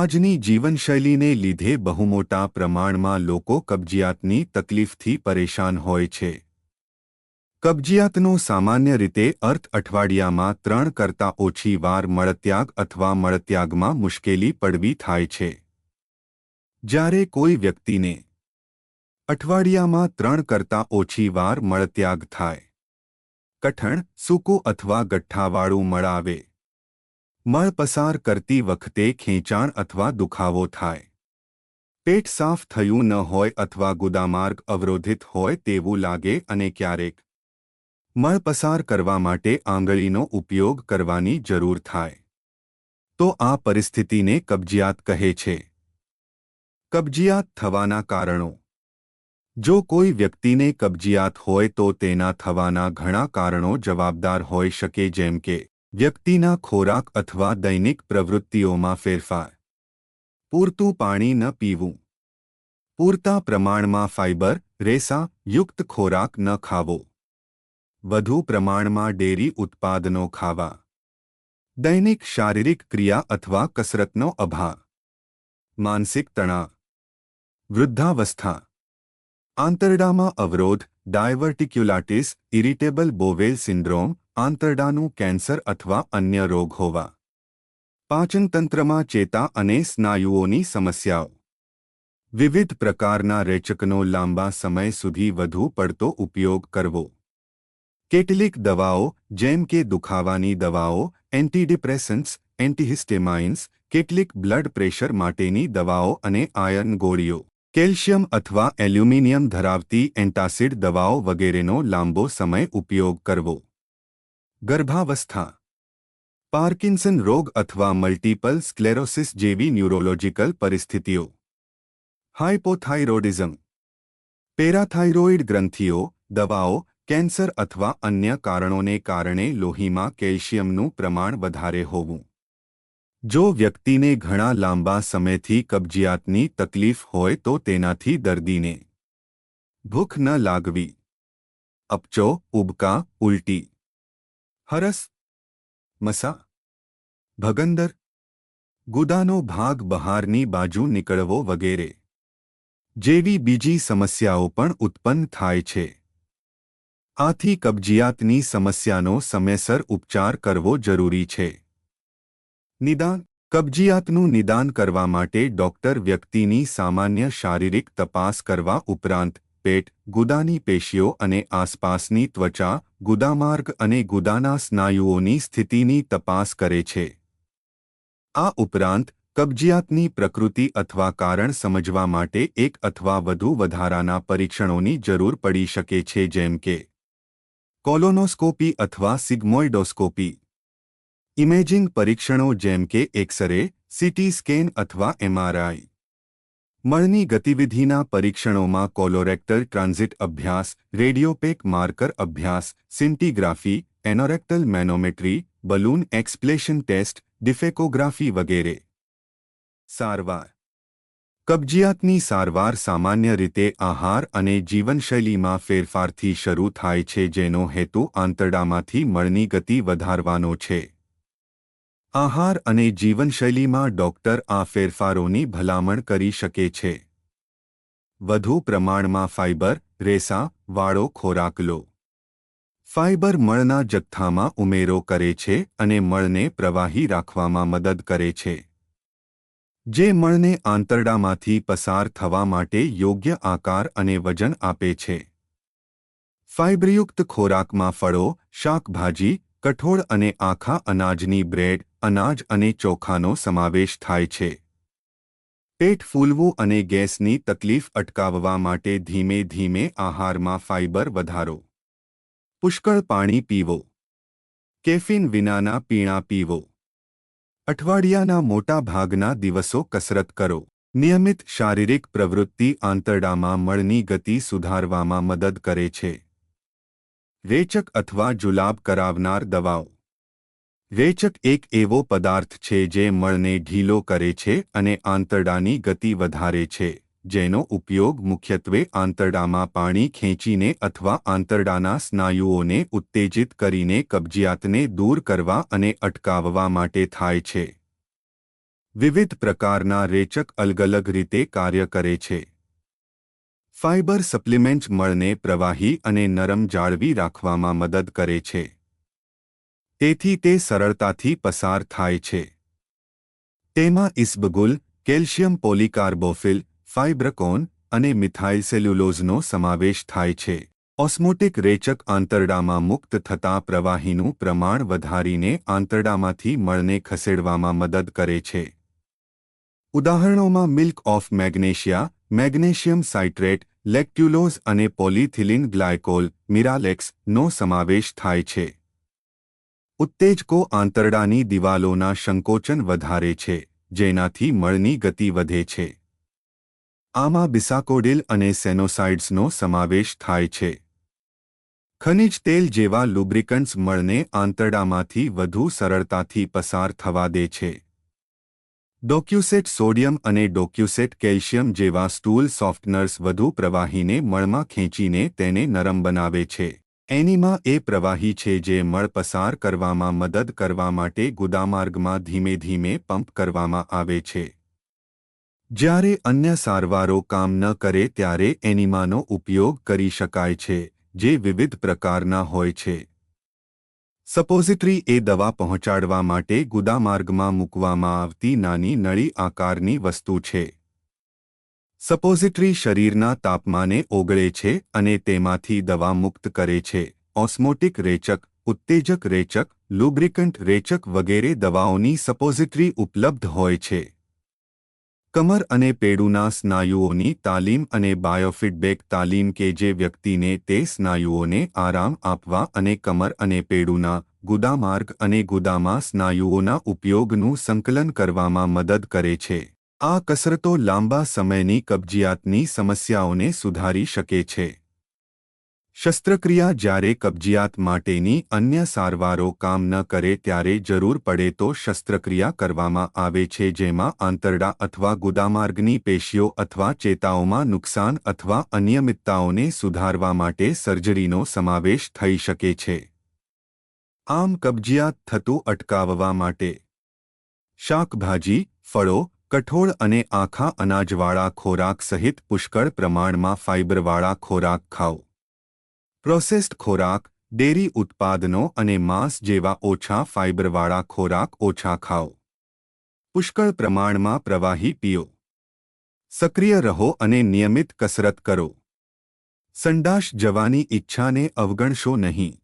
આજની જીવનશૈલીને લીધે બહુ મોટા પ્રમાણમાં લોકો કબજિયાતની તકલીફથી પરેશાન હોય છે. કબજિયાતનો સામાન્ય રીતે અર્થ અઠવાડિયામાં 3 કરતાં ઓછી વાર મળત્યાગ અથવા મળત્યાગમાં મુશ્કેલી પડવી થાય છે. જ્યારે કોઈ વ્યક્તિને અઠવાડિયામાં 3 કરતાં ઓછી વાર મળત્યાગ થાય, કઠણ, સૂકું અથવા ગઠ્ઠાવાળું મળ આવે, મળ પસાર કરતી વખતે ખેંચાણ અથવા દુખાવો થાય, પેટ સાફ થયું ન હોય અથવા ગુદામાર્ગ અવરોધિત હોય તેવું લાગે અને ક્યારેક મળ પસાર કરવા માટે આંગળીનો ઉપયોગ કરવાની જરૂર થાય, તો આ પરિસ્થિતિને કબજિયાત કહે છે. કબજિયાત થવાના કારણો. જો કોઈ વ્યક્તિને કબજિયાત હોય તો તેના થવાના ઘણા કારણો જવાબદાર હોઈ શકે, જેમ કે વ્યક્તિના ખોરાક અથવા દૈનિક પ્રવૃત્તિઓમાં ફેરફાર, પૂરતું પાણી ન પીવું, પૂરતા પ્રમાણમાં ફાઇબર, રેસા યુક્ત ખોરાક ન ખાવો, વધુ પ્રમાણમાં ડેરી ઉત્પાદનો ખાવા, દૈનિક શારીરિક ક્રિયા અથવા કસરતનો અભાવ, માનસિક તણાવ, વૃદ્ધાવસ્થા, આંતરડામાં અવરોધ, ડાયવર્ટિક્યુલાટિસ, ઇરિટેબલ બોવેલ સિન્ડ્રોમ, આંતરડાનું કેન્સર અથવા અન્ય રોગ હોવા, પાચનતંત્રમાં ચેતા અને સ્નાયુઓની સમસ્યાઓ, વિવિધ પ્રકારના રેચકનો લાંબા સમય સુધી વધુ પડતો ઉપયોગ કરવો, કેટલીક દવાઓ જેમ કે દુખાવાની દવાઓ, એન્ટીડિપ્રેસન્ટ્સ, એન્ટીહિસ્ટેમાઇન્સ, કેટલીક બ્લડ પ્રેશર માટેની દવાઓ અને આયર્ન ગોળીઓ, કેલ્શિયમ અથવા એલ્યુમિનિયમ ધરાવતી એન્ટાસિડ દવાઓ વગેરેનો લાંબો સમય ઉપયોગ કરવો. ગર્ભાવસ્થા, પાર્કિન્સન રોગ અથવા મલ્ટીપલ સ્ક્લેરોસિસ જેવી ન્યુરોલોજિકલ પરિસ્થિતિઓ, હાઇપોથાઇરોડિઝમ, પેરાથાઇરોઇડ ગ્રંથિઓ, દવાઓ, કેન્સર અથવા અન્ય કારણોને કારણે લોહીમાં કેલ્શિયમનું પ્રમાણ વધારે હોવું. જો વ્યક્તિને ઘણા લાંબા સમયથી કબજિયાતની તકલીફ હોય તો તેનાથી દર્દીને ભૂખ ન લાગવી, અપચો, ઉબકા, ઉલટી, હરસ, મસા, ભગંદર, ગુદાનો ભાગ બહારની બાજુ નીકળવો વગેરે જેવી બીજી સમસ્યાઓ પણ ઉત્પન્ન થાય છે. આથી કબજિયાતની સમસ્યાનો સમયસર ઉપચાર કરવો જરૂરી છે. નિદાન. કબજિયાતનું નિદાન કરવા માટે ડોક્ટર વ્યક્તિની સામાન્ય શારીરિક તપાસ કરવા ઉપરાંત પેટ, ગુદાની પેશીઓ અને આસપાસની ત્વચા, ગુદામાર્ગ અને ગુદાના સ્નાયુઓની સ્થિતિની તપાસ કરે છે. આ ઉપરાંત કબજિયાતની પ્રકૃતિ અથવા કારણ સમજવા માટે એક અથવા વધુ વધારાના પરીક્ષણોની જરૂર પડી શકે છે, જેમ કે કોલોનોસ્કોપી અથવા સિગ્મોઇડોસ્કોપી, ઇમેજિંગ પરીક્ષણો જેમ કે એક્સ-રે, સીટી સ્કેન અથવા એમઆરઆઈ. મળની ગતિવિધિના પરીક્ષણોમાં કોલોરેક્ટલ ટ્રાન્ઝિટ અભ્યાસ, રેડિયોપેક માર્કર અભ્યાસ, સિન્ટીગ્રાફી, એનોરેક્ટલ મેનોમેટ્રી, બલૂન એક્સપ્લેશન ટેસ્ટ, ડિફેકોગ્રાફી વગેરે. સારવાર. કબજિયાતની સારવાર સામાન્ય રીતે આહાર અને જીવનશૈલીમાં ફેરફારથી શરૂ થાય છે, જેનો હેતુ આંતરડામાંથી મળની ગતિ વધારવાનો છે. આહાર અને જીવનશૈલીમાં ડોક્ટર આ ફેરફારોની ભલામણ કરી શકે છે. વધુ પ્રમાણમાં ફાઇબર, રેસા વાળો ખોરાક લો. ફાઇબર મળના જથ્થામાં ઉમેરો કરે છે અને મળને પ્રવાહી રાખવામાં મદદ કરે છે, જે મળને આંતરડામાંથી પસાર થવા માટે યોગ્ય આકાર અને વજન આપે છે. ફાઇબરયુક્ત ખોરાકમાં ફળો, શાકભાજી, કઠોળ અને આખા અનાજની બ્રેડ, અનાજ અને ચોખાનો સમાવેશ થાય છે. પેટ ફૂલવું અને ગેસની તકલીફ અટકાવવા માટે ધીમે ધીમે આહારમાં ફાઇબર વધારો. પુષ્કળ પાણી પીવો. કેફીન વિનાના પીણા પીવો. અઠવાડિયાના મોટા ભાગના દિવસો કસરત કરો. નિયમિત શારીરિક પ્રવૃત્તિ આંતરડામાં મળની ગતિ સુધારવામાં મદદ કરે છે. રેચક અથવા જુલાબ કરાવનાર દવાઓ. રેચક એક એવો પદાર્થ છે જે મળને ઢીલો કરે છે અને આંતરડાની ગતિ વધારે છે, જેનો ઉપયોગ મુખ્યત્વે આંતરડામાં પાણી ખેંચીને અથવા આંતરડાના સ્નાયુઓને ઉત્તેજિત કરીને કબજિયાતને દૂર કરવા અને અટકાવવા માટે થાય છે. વિવિધ પ્રકારના રેચક અલગ અલગ રીતે કાર્ય કરે છે. ફાઇબર સપ્લિમેન્ટ મળને પ્રવાહી અને નરમ જાળવી રાખવામાં મદદ કરે છે. તેથી તે સરળતાથી પસાર થાય છે. તેમાં ઇસ્બગુલ, કેલ્શિયમ પોલીકાર્બોફિલ, ફાઇબ્રકોન અને મિથાઇલ સેલ્યુલોઝનો સમાવેશ થાય છે. ઓસ્મોટિક રેચક આંતરડામાં મુક્ત થતા પ્રવાહીનું પ્રમાણ વધારીને આંતરડામાંથી મળને ખસેડવામાં મદદ કરે છે. ઉદાહરણોમાં milk of magnesia, magnesium citrate, લેક્ટ્યુલોઝ અને પોલીથિલિન ગ્લાયકોલ, મિરાલેક્સ નો સમાવેશ થાય છે. ઉત્તેજકો આંતરડાની દિવાલોના સંકોચન વધારે છે, જેનાથી મળની ગતિ વધે છે. આમાં બિસાકોડિલ અને સેનોસાઇડ્સનો સમાવેશ થાય છે. ખનિજ તેલ જેવા લુબ્રિકન્ટ્સ મળને આંતરડામાંથી વધુ સરળતાથી પસાર થવા દે છે. ડોક્યુસેટ સોડિયમ અને ડોક્યુસેટ કેલ્શિયમ જેવા સ્ટૂલ સોફ્ટનર્સ વધુ પ્રવાહીને મળમાં ખેંચીને તેને નરમ બનાવે છે. એનીમા એ પ્રવાહી છે જે મળ પસાર કરવામાં મદદ કરવા માટે ગુદામાર્ગમાં ધીમે ધીમે પંપ કરવામાં આવે છે. જ્યારે અન્ય સારવારો કામ ન કરે ત્યારે એનીમાનો ઉપયોગ કરી શકાય છે, જે વિવિધ પ્રકારના હોય છે. સપોઝિટરી એ દવા પહોંચાડવા માટે ગુદામાર્ગમાં મૂકવામાં આવતી નાની નળી આકારની વસ્તુ છે. સપોઝિટરી શરીરના તાપમાને ઓગળે છે અને તેમાંથી દવા મુક્ત કરે છે. ઓસ્મોટિક રેચક, ઉત્તેજક રેચક, લુબ્રિકન્ટ રેચક વગેરે દવાઓની સપોઝિટરી ઉપલબ્ધ હોય છે. કમર અને પેડુના સ્નાયુઓની તાલીમ અને બાયોફીડબેક તાલીમ કે જે વ્યક્તિને તે સ્નાયુઓને આરામ આપવા અને કમર અને પેડુના, ગુદામાર્ગ અને ગુદામા સ્નાયુઓના ઉપયોગનું સંકલન કરવામાં મદદ કરે છે. આ કસરતો લાંબા સમયની કબજિયાતની સમસ્યાઓને સુધારી શકે છે. શસ્ત્રક્રિયા જ્યારે કબજિયાત માટેની અન્ય સારવારો કામ ન કરે ત્યારે જરૂર પડે તો શસ્ત્રક્રિયા કરવામાં આવે છે, જેમાં આંતરડા અથવા ગુદામાર્ગની પેશીઓ અથવા ચેતાઓમાં નુકસાન અથવા અનિયમિતતાઓને સુધારવા માટે સર્જરીનો સમાવેશ થઈ શકે છે. આમ કબજિયાત થતું અટકાવવા માટે શાકભાજી, ફળો, કઠોળ અને આખા અનાજવાળા ખોરાક સહિત પુષ્કળ પ્રમાણમાં ફાઇબરવાળા ખોરાક ખાઓ. પ્રોસેસ્ડ ખોરાક, ડેરી ઉત્પાદનો અને માંસ જેવા ઓછા ફાઇબરવાળા ખોરાક ઓછા ખાઓ. પુષ્કળ પ્રમાણમાં પ્રવાહી પીઓ. સક્રિય રહો અને નિયમિત કસરત કરો. સંડાસ જવાની ઈચ્છાને અવગણશો નહીં.